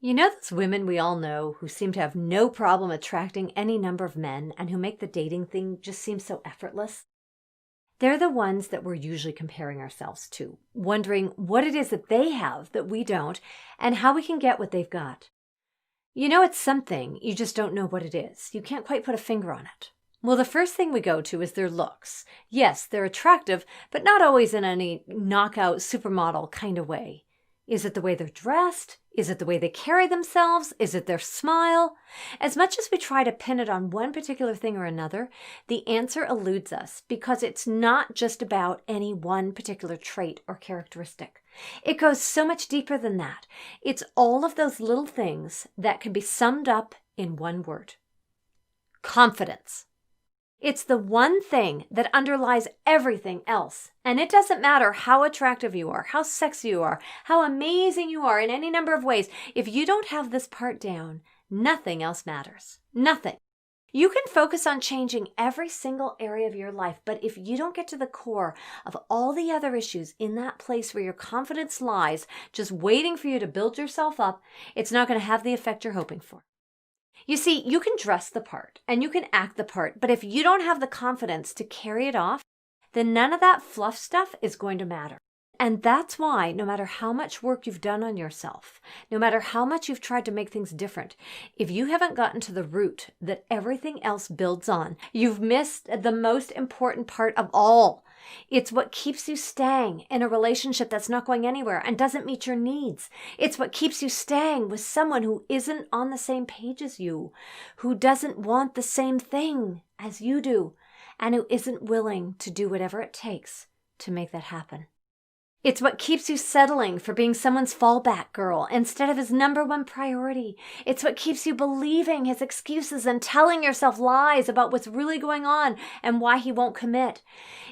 You know those women we all know who seem to have no problem attracting any number of men and who make the dating thing just seem so effortless? They're the ones that we're usually comparing ourselves to, wondering what it is that they have that we don't and how we can get what they've got. You know it's something, you just don't know what it is. You can't quite put a finger on it. Well, the first thing we go to is their looks. Yes, they're attractive, but not always in any knockout supermodel kind of way. Is it the way they're dressed? Is it the way they carry themselves? Is it their smile? As much as we try to pin it on one particular thing or another, the answer eludes us because it's not just about any one particular trait or characteristic. It goes so much deeper than that. It's all of those little things that can be summed up in one word: confidence. It's the one thing that underlies everything else. And it doesn't matter how attractive you are, how sexy you are, how amazing you are in any number of ways. If you don't have this part down, nothing else matters. Nothing. You can focus on changing every single area of your life, but if you don't get to the core of all the other issues in that place where your confidence lies, just waiting for you to build yourself up, it's not going to have the effect you're hoping for. You see, you can dress the part and you can act the part, but if you don't have the confidence to carry it off, then none of that fluff stuff is going to matter. And that's why no matter how much work you've done on yourself, no matter how much you've tried to make things different, if you haven't gotten to the root that everything else builds on, you've missed the most important part of all. It's what keeps you staying in a relationship that's not going anywhere and doesn't meet your needs. It's what keeps you staying with someone who isn't on the same page as you, who doesn't want the same thing as you do, and who isn't willing to do whatever it takes to make that happen. It's what keeps you settling for being someone's fallback girl instead of his number one priority. It's what keeps you believing his excuses and telling yourself lies about what's really going on and why he won't commit.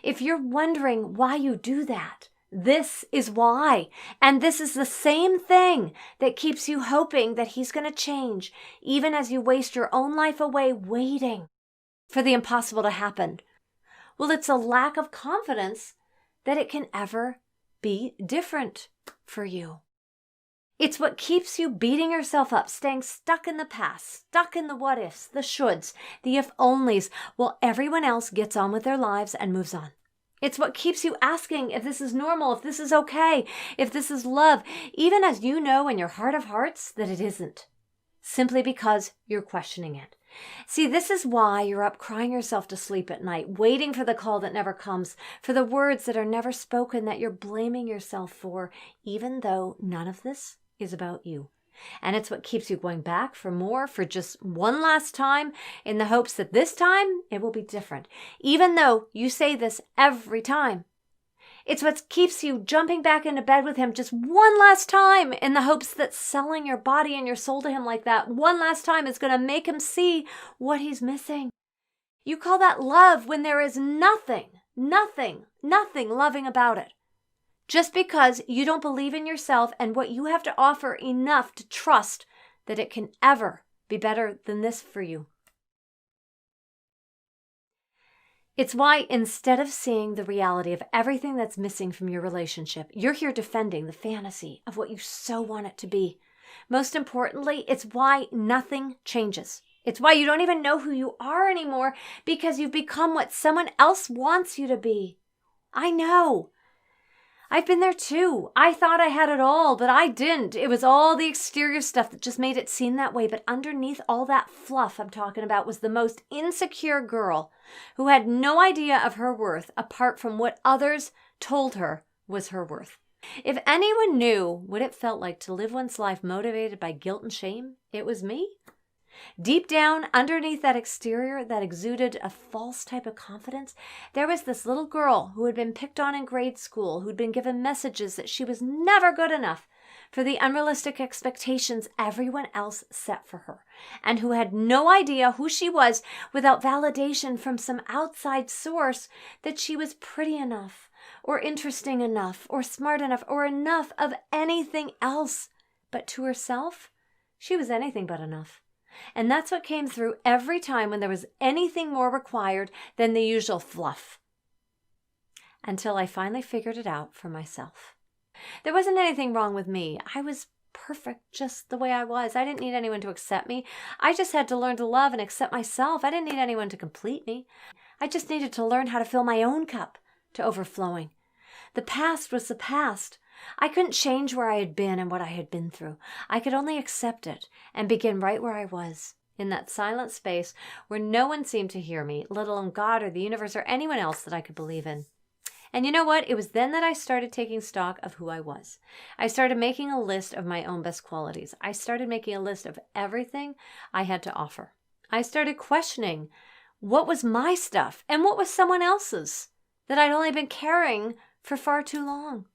If you're wondering why you do that, this is why. And this is the same thing that keeps you hoping that he's going to change, even as you waste your own life away waiting for the impossible to happen. Well, it's a lack of confidence that it can ever be different for you. It's what keeps you beating yourself up, staying stuck in the past, stuck in the what ifs, the shoulds, the if onlys, while everyone else gets on with their lives and moves on. It's what keeps you asking if this is normal, if this is okay, if this is love, even as you know in your heart of hearts that it isn't, simply because you're questioning it. See, this is why you're up crying yourself to sleep at night, waiting for the call that never comes, for the words that are never spoken that you're blaming yourself for, even though none of this is about you. And it's what keeps you going back for more, for just one last time, in the hopes that this time it will be different, even though you say this every time. It's what keeps you jumping back into bed with him just one last time in the hopes that selling your body and your soul to him like that one last time is going to make him see what he's missing. You call that love when there is nothing loving about it. Just because you don't believe in yourself and what you have to offer enough to trust that it can ever be better than this for you. It's why instead of seeing the reality of everything that's missing from your relationship, you're here defending the fantasy of what you so want it to be. Most importantly, it's why nothing changes. It's why you don't even know who you are anymore because you've become what someone else wants you to be. I know. I've been there too. I thought I had it all, but I didn't. It was all the exterior stuff that just made it seem that way. But underneath all that fluff I'm talking about was the most insecure girl who had no idea of her worth apart from what others told her was her worth. If anyone knew what it felt like to live one's life motivated by guilt and shame, it was me. Deep down, underneath that exterior that exuded a false type of confidence, there was this little girl who had been picked on in grade school, who'd been given messages that she was never good enough for the unrealistic expectations everyone else set for her, and who had no idea who she was without validation from some outside source that she was pretty enough, or interesting enough, or smart enough, or enough of anything else. But to herself, she was anything but enough. And that's what came through every time when there was anything more required than the usual fluff. Until I finally figured it out for myself. There wasn't anything wrong with me. I was perfect just the way I was. I didn't need anyone to accept me. I just had to learn to love and accept myself. I didn't need anyone to complete me. I just needed to learn how to fill my own cup to overflowing. The past was the past. I couldn't change where I had been and what I had been through. I could only accept it and begin right where I was, in that silent space where no one seemed to hear me, let alone God or the universe or anyone else that I could believe in. And you know what? It was then that I started taking stock of who I was. I started making a list of my own best qualities. I started making a list of everything I had to offer. I started questioning what was my stuff and what was someone else's that I'd only been carrying for far too long.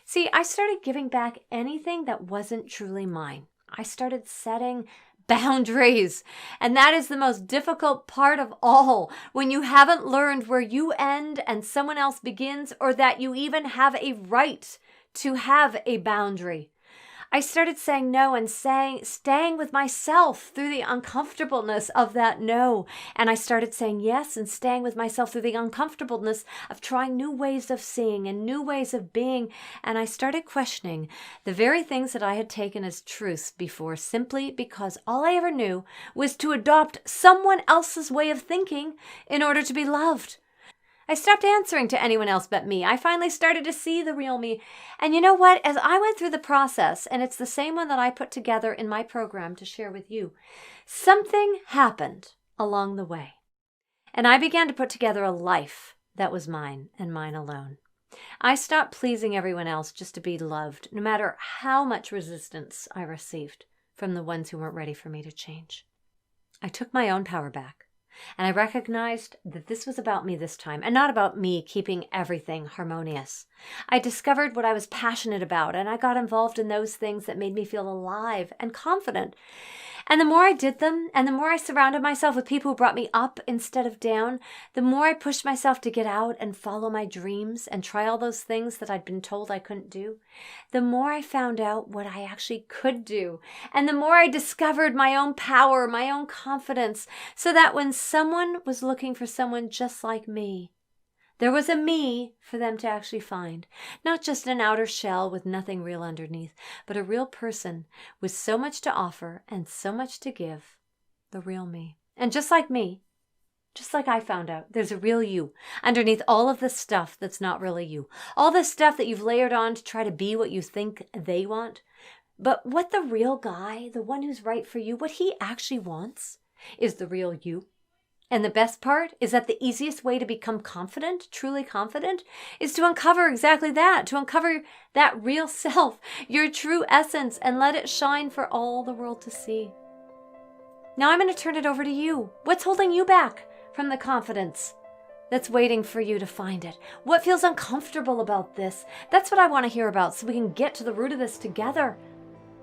See, I started giving back anything that wasn't truly mine. I started setting boundaries. And that is the most difficult part of all, when you haven't learned where you end and someone else begins, or that you even have a right to have a boundary. I started saying no and staying with myself through the uncomfortableness of that no. And I started saying yes and staying with myself through the uncomfortableness of trying new ways of seeing and new ways of being. And I started questioning the very things that I had taken as truths before, simply because all I ever knew was to adopt someone else's way of thinking in order to be loved. I stopped answering to anyone else but me. I finally started to see the real me. And you know what? As I went through the process, and it's the same one that I put together in my program to share with you, something happened along the way. And I began to put together a life that was mine and mine alone. I stopped pleasing everyone else just to be loved, no matter how much resistance I received from the ones who weren't ready for me to change. I took my own power back. And I recognized that this was about me this time, and not about me keeping everything harmonious. I discovered what I was passionate about, and I got involved in those things that made me feel alive and confident. And the more I did them, and the more I surrounded myself with people who brought me up instead of down, the more I pushed myself to get out and follow my dreams and try all those things that I'd been told I couldn't do, the more I found out what I actually could do. And the more I discovered my own power, my own confidence, so that when someone was looking for someone just like me, there was a me for them to actually find. Not just an outer shell with nothing real underneath, but a real person with so much to offer and so much to give. The real me. And just like me, just like I found out, there's a real you underneath all of the stuff that's not really you. All the stuff that you've layered on to try to be what you think they want. But what the real guy, the one who's right for you, what he actually wants is the real you. And the best part is that the easiest way to become confident, truly confident, is to uncover exactly that, to uncover that real self, your true essence, and let it shine for all the world to see. Now I'm going to turn it over to you. What's holding you back from the confidence that's waiting for you to find it? What feels uncomfortable about this? That's what I want to hear about, so we can get to the root of this together.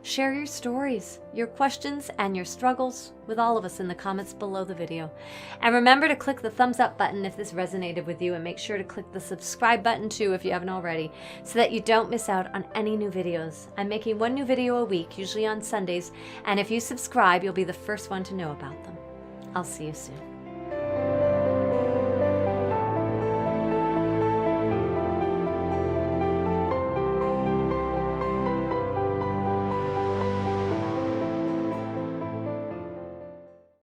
Share your stories, your questions, and your struggles with all of us in the comments below the video. And remember to click the thumbs up button if this resonated with you, and make sure to click the subscribe button too if you haven't already, so that you don't miss out on any new videos. I'm making one new video a week, usually on Sundays, and if you subscribe, you'll be the first one to know about them. I'll see you soon.